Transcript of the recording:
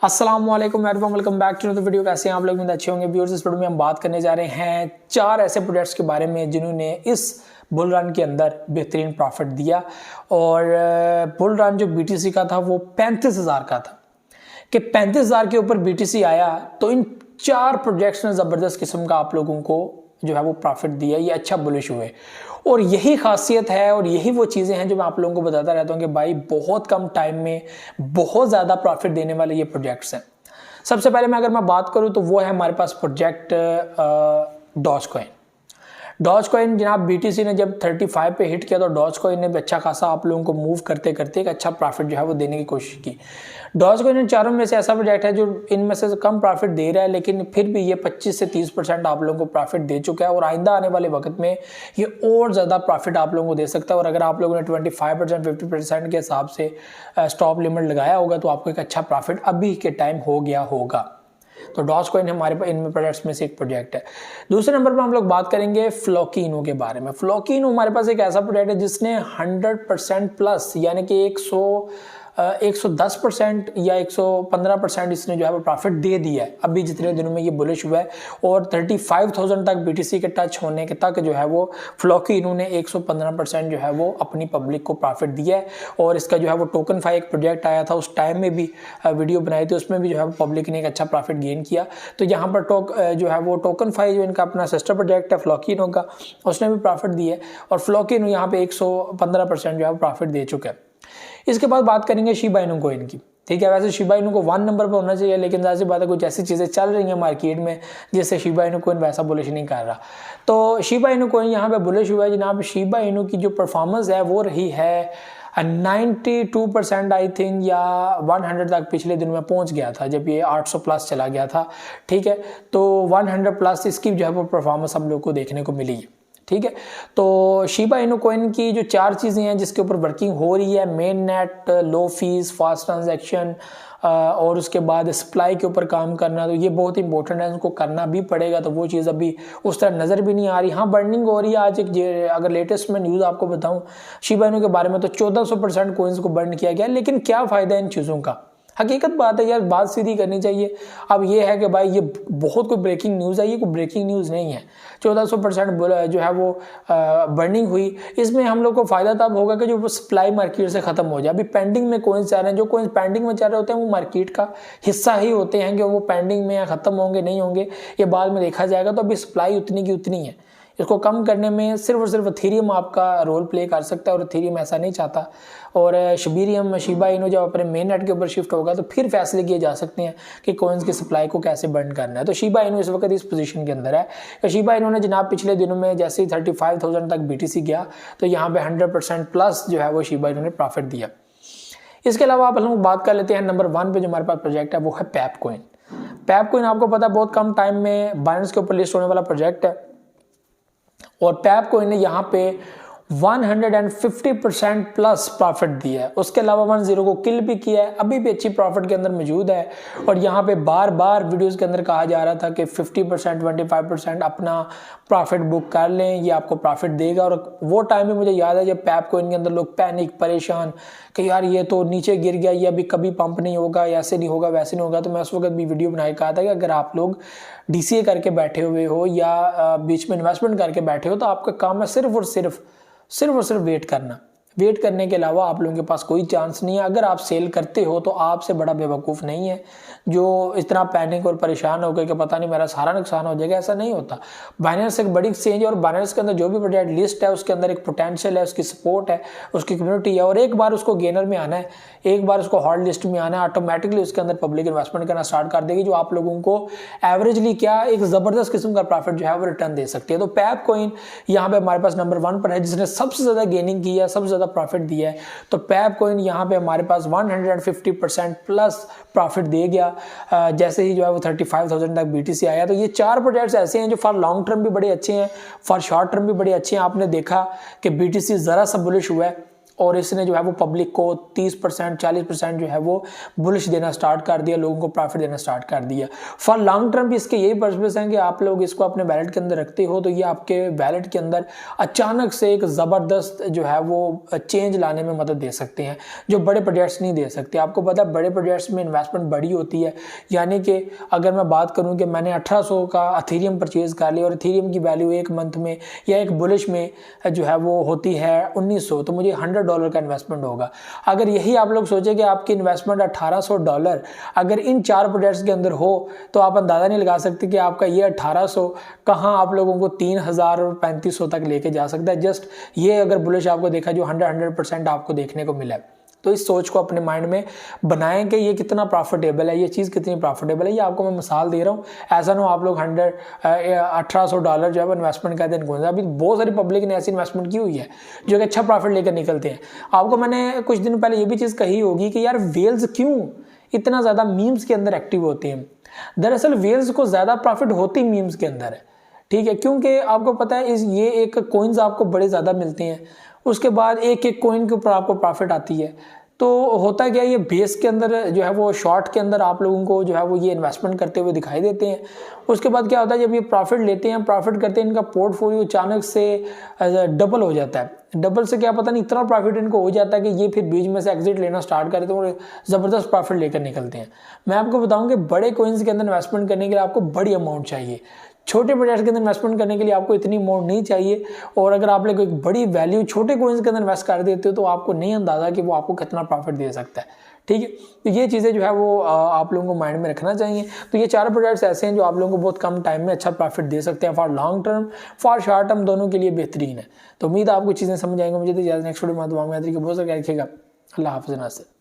अस्सलाम वालेकुम everyone, welcome back to the video. कैसे हैं आप लोग? अच्छे होंगे व्यूअर्स। इस वीडियो में हम बात करने जा रहे हैं 4 ऐसे प्रोजेक्ट्स के बारे में जिन्होंने इस बुल रन के अंदर बेहतरीन प्रॉफिट दिया। और बुल रन जो बीटीसी का था वो 35,000 का था कि 35,000 के ऊपर बीटीसी आया, तो इन 4 प्रोजेक्ट्स ने ज़बरदस्त किस्म का आप लोगों को जो है वो प्रॉफिट दिया। ये अच्छा बुलिश हुए और यही खासियत है और यही वो चीज़ें हैं जो मैं आप लोगों को बताता रहता हूँ कि भाई बहुत कम टाइम में बहुत ज़्यादा प्रॉफिट देने वाले ये प्रोजेक्ट्स हैं। सबसे पहले मैं अगर मैं बात करूँ तो वो है हमारे पास प्रोजेक्ट डॉज कॉइन जनाब बीटीसी ने जब 35 पे हिट किया तो डॉज कॉइन ने भी अच्छा खासा आप लोगों को मूव करते करते एक अच्छा प्रॉफिट जो है वो देने की कोशिश की। डॉज कॉइन इन चारों में से ऐसा प्रोजेक्ट है जो इनमें से कम प्रॉफिट दे रहा है, लेकिन फिर भी ये 25 से 30% आप लोगों को प्रॉफिट दे चुका है और आइंदा आने वाले वक्त में ये और ज़्यादा प्रॉफिट आप लोगों को दे सकता है। और अगर आप लोगों ने 25% 50% के हिसाब से स्टॉप लिमिट लगाया होगा तो आपको एक अच्छा प्रॉफिट अभी के टाइम हो गया होगा। तो डॉज कॉइन हमारे पास इनमें प्रोजेक्ट्स में से एक प्रोजेक्ट है। दूसरे नंबर पर हम लोग बात करेंगे फ्लोकिनो के बारे में। फ्लोकिनो हमारे पास एक ऐसा प्रोजेक्ट है जिसने 100% प्लस यानी कि 110% या 115% इसने जो है वो प्रॉफिट दे दिया है अभी जितने दिनों में ये बुलिश हुआ है। और 35,000 तक बीटीसी के टच होने के तक जो है वो फ्लोकिनो ने 115% जो है वो अपनी पब्लिक को प्रॉफिट दिया है। और इसका जो है वो टोकन फाई एक प्रोजेक्ट आया था, उस टाइम में भी वीडियो बनाई थी, उसमें भी जो है वो पब्लिक ने एक अच्छा प्रॉफिट गेन किया। तो यहाँ पर जो है वो टोकन फाई जो इनका अपना सिस्टर प्रोजेक्ट है फ्लोकिनो का, उसने भी प्रॉफिट दिया है और फ्लोकिनो यहाँ पे 115% जो है वो प्रॉफिट दे चुका है। इसके बाद बात करेंगे शिबा इनू कोइन की। ठीक है, वैसे शिबा इनू को 1 नंबर पर होना चाहिए, लेकिन जाहिर सी बात है कुछ ऐसी चीज़ें चल रही हैं मार्केट में जिससे शिबा इनू कोइन वैसा बुलिश नहीं कर रहा। तो शिबा इनू कोइन यहाँ पे बुलिश हुआ है जनाब। शिबा इनू की जो परफॉर्मेंस है वो रही है 92% आई थिंक, या 100 तक पिछले दिन में पहुंच गया था जब ये 800 प्लस चला गया था। ठीक है, तो 100 प्लस इसकी जो है वो परफॉर्मेंस हम लोग को देखने को मिली है। ठीक है, तो शिबा इनू कोइन की जो 4 चीज़ें हैं जिसके ऊपर वर्किंग हो रही है, मेन नेट, लो फीस, फास्ट ट्रांजैक्शन और उसके बाद सप्लाई के ऊपर काम करना, तो ये बहुत इंपॉर्टेंट है, उनको करना भी पड़ेगा। तो वो चीज़ अभी उस तरह नज़र भी नहीं आ रही। हाँ, बर्निंग हो रही है। आज एक अगर लेटेस्ट में न्यूज़ आपको बताऊं शिबा इनू के बारे में तो 1400% कोइंस को बर्न किया गया, लेकिन क्या फ़ायदा इन चीज़ों का? हकीकत बात है यार, बात सीधी करनी चाहिए। अब ये है कि भाई ये बहुत कोई ब्रेकिंग न्यूज़ है, ये कोई ब्रेकिंग न्यूज़ नहीं है। 1400% जो है वो बर्निंग हुई, इसमें हम लोग को फ़ायदा तब होगा कि जो सप्लाई मार्केट से ख़त्म हो जाए। अभी पेंडिंग में कोइंस जा रहे हैं, जो कोइंस पेंडिंग में जा रहे होते हैं वो मार्केट का हिस्सा ही होते हैं कि वो पेंडिंग में या ख़त्म होंगे नहीं होंगे ये बाद में देखा जाएगा। तो अभी सप्लाई उतनी की उतनी है, इसको कम करने में सिर्फ और सिर्फ इथेरियम आपका रोल प्ले कर सकता है और इथेरियम ऐसा नहीं चाहता। और शिबा इनू जब अपने मेन नेट के ऊपर शिफ्ट होगा तो फिर फैसले किए जा सकते हैं कि कॉइन्स की सप्लाई को कैसे बंद करना है। तो शिबा इनू इस वक्त इस पोजीशन के अंदर है। तो शिबा इनू ने जनाब पिछले दिनों में जैसे ही 35,000 तक बीटीसी गया तो यहाँ पे 100% प्लस जो है वो शिबा इनू ने प्रॉफिट दिया। इसके अलावा आप हम बात कर लेते हैं नंबर 1 पे जो हमारे पास प्रोजेक्ट है वो है पैप कॉइन। पैप कॉइन आपको पता है बहुत कम टाइम में बाइनेंस के ऊपर लिस्ट होने वाला प्रोजेक्ट है और पैप कॉइन ने यहाँ पे 150% प्लस प्रॉफिट दिया है। उसके अलावा 10 को किल भी किया है, अभी भी अच्छी प्रॉफिट के अंदर मौजूद है। और यहाँ पे बार बार वीडियोस के अंदर कहा जा रहा था कि 50% 25% अपना प्रॉफिट बुक कर लें, ये आपको प्रॉफिट देगा। और वो टाइम में मुझे याद है जब पैप कॉइन के अंदर लोग पैनिक परेशान कि यार ये तो नीचे गिर गया, ये अभी कभी पंप नहीं होगा, ऐसे नहीं होगा, वैसे नहीं होगा। तो मैं उस वक्त भी वीडियो बनाए कहा था कि अगर आप लोग DCA करके बैठे हुए हो या बीच में इन्वेस्टमेंट करके बैठे हो तो आपका काम है सिर्फ और सिर्फ वेट करना। वेट करने के अलावा आप लोगों के पास कोई चांस नहीं है। अगर आप सेल करते हो तो आपसे बड़ा बेवकूफ़ नहीं है जो इतना पैनिक और परेशान हो गए कि पता नहीं मेरा सारा नुकसान हो जाएगा। ऐसा नहीं होता। बाइनेंस एक बड़ी एक्सचेंज है और बाइनेंस के अंदर जो भी प्रोजेक्ट लिस्ट है उसके अंदर एक पोटेंशियल है, उसकी सपोर्ट है, उसकी कम्युनिटी है। और एक बार उसको गेनर में आना है, एक बार उसको हॉट लिस्ट में आना है, ऑटोमेटिकली उसके अंदर पब्लिक इन्वेस्टमेंट करना स्टार्ट कर देगी, जो आप लोगों को एवरेजली क्या एक ज़बरदस्त किस्म का प्रॉफिट जो है वो रिटर्न दे सकती है। तो पैप कॉइन यहाँ पे हमारे पास नंबर 1 पर है जिसने सबसे ज़्यादा गेनिंग की है, सबसे ज़्यादा प्रॉफिट दिया है। तो पैप कॉइन यहाँ पे हमारे पास 150% प्लस प्रॉफिट दे गया जैसे ही जो है वो 35,000 तक बीटीसी आया। तो ये 4 प्रोजेक्ट्स ऐसे हैं जो फॉर लॉन्ग टर्म भी बड़े अच्छे हैं, फॉर शॉर्ट टर्म भी बड़े अच्छे हैं। आपने देखा कि बीटीसी ज़रा सा बुलिश हुआ है और इसने जो है वो पब्लिक को 30% 40% जो है वो बुलिश देना स्टार्ट कर दिया, लोगों को प्रॉफिट देना स्टार्ट कर दिया। फॉर लॉन्ग टर्म भी इसके यही पर्पस हैं कि आप लोग इसको अपने वैलेट के अंदर रखते हो तो ये आपके वैलेट के अंदर अचानक से एक ज़बरदस्त जो है वो चेंज लाने में मदद दे सकते हैं, जो बड़े प्रोजेक्ट्स नहीं दे सकते। आपको पता है बड़े प्रोजेक्ट्स में इन्वेस्टमेंट बड़ी होती है, यानी कि अगर मैं बात करूं कि मैंने 1800 का अथेरियम परचेज कर लिया और अथेरियम की वैल्यू एक मंथ में या एक बुलिश में जो है वो होती है 1900, तो मुझे $100 का इन्वेस्टमेंट होगा। अगर यही आप लोग सोचे कि आपकी इन्वेस्टमेंट $1800 अगर इन 4 प्रोजेक्ट्स के अंदर हो तो आप अंदाज़ा नहीं लगा सकते कि आपका ये 1800 कहाँ आप लोगों को 3000 और 3500 तक लेके जा सकता है। जस्ट ये अगर बुलिश आपको देखा जो 100% आपको देखने को मिला है। तो इस सोच को अपने माइंड में बनाएं कि ये कितना प्रॉफिटेबल है, ये चीज़ कितनी प्रॉफिटेबल है। ये आपको मैं मिसाल दे रहा हूँ, ऐसा ना हो आप लोग $1800 जो है इन्वेस्टमेंट कहते हैं। अभी बहुत सारी पब्लिक ने ऐसी इन्वेस्टमेंट की हुई है जो कि अच्छा प्रॉफिट लेकर निकलते हैं। आपको मैंने कुछ दिन पहले ये भी चीज़ कही होगी कि यार वेल्स क्यों इतना ज़्यादा मीम्स के अंदर एक्टिव होते हैं। दरअसल वेल्स को ज़्यादा प्रॉफिट होती मीम्स के अंदर है, ठीक है, क्योंकि आपको पता है ये एक कॉइन्स आपको बड़े ज़्यादा मिलते हैं, उसके बाद एक एक कॉइन के ऊपर आपको प्रॉफिट आती है। तो होता क्या है, ये बेस के अंदर जो है वो शॉर्ट के अंदर आप लोगों को जो है वो ये इन्वेस्टमेंट करते हुए दिखाई देते हैं। उसके बाद क्या होता है, जब ये प्रॉफिट लेते हैं, प्रॉफिट करते हैं, इनका पोर्टफोलियो अचानक से डबल हो जाता है। डबल से क्या पता नहीं इतना प्रॉफिट इनको हो जाता है कि ये फिर बीच में से एग्जिट लेना स्टार्ट करते हैं और ज़बरदस्त प्रॉफिट लेकर निकलते हैं। मैं आपको बताऊं कि बड़े कॉइन्स के अंदर इन्वेस्टमेंट करने के लिए आपको बड़ी अमाउंट चाहिए, छोटे प्रोजेक्ट के अंदर इन्वेस्टमेंट करने के लिए आपको इतनी अमाउंट नहीं चाहिए। और अगर आप लोग एक बड़ी वैल्यू छोटे कॉइन्स के अंदर इन्वेस्ट कर देते हो तो आपको नहीं अंदाज़ा कि वो आपको कितना प्रॉफिट दे सकता है, ठीक है। तो ये चीज़ें जो है वो आप लोगों को माइंड में रखना चाहिए। तो ये 4 प्रोजेक्ट्स ऐसे हैं जो आप लोगों को बहुत कम टाइम में अच्छा प्रॉफिट दे सकते हैं। For long term for short term दोनों के लिए बेहतरीन है। तो उम्मीद है आपको चीज़ें समझ आएंगे। मुझे तो नेक्स्ट वीडियो में बहुत सारे रखिएगा। अल्लाह हाफ़िज़।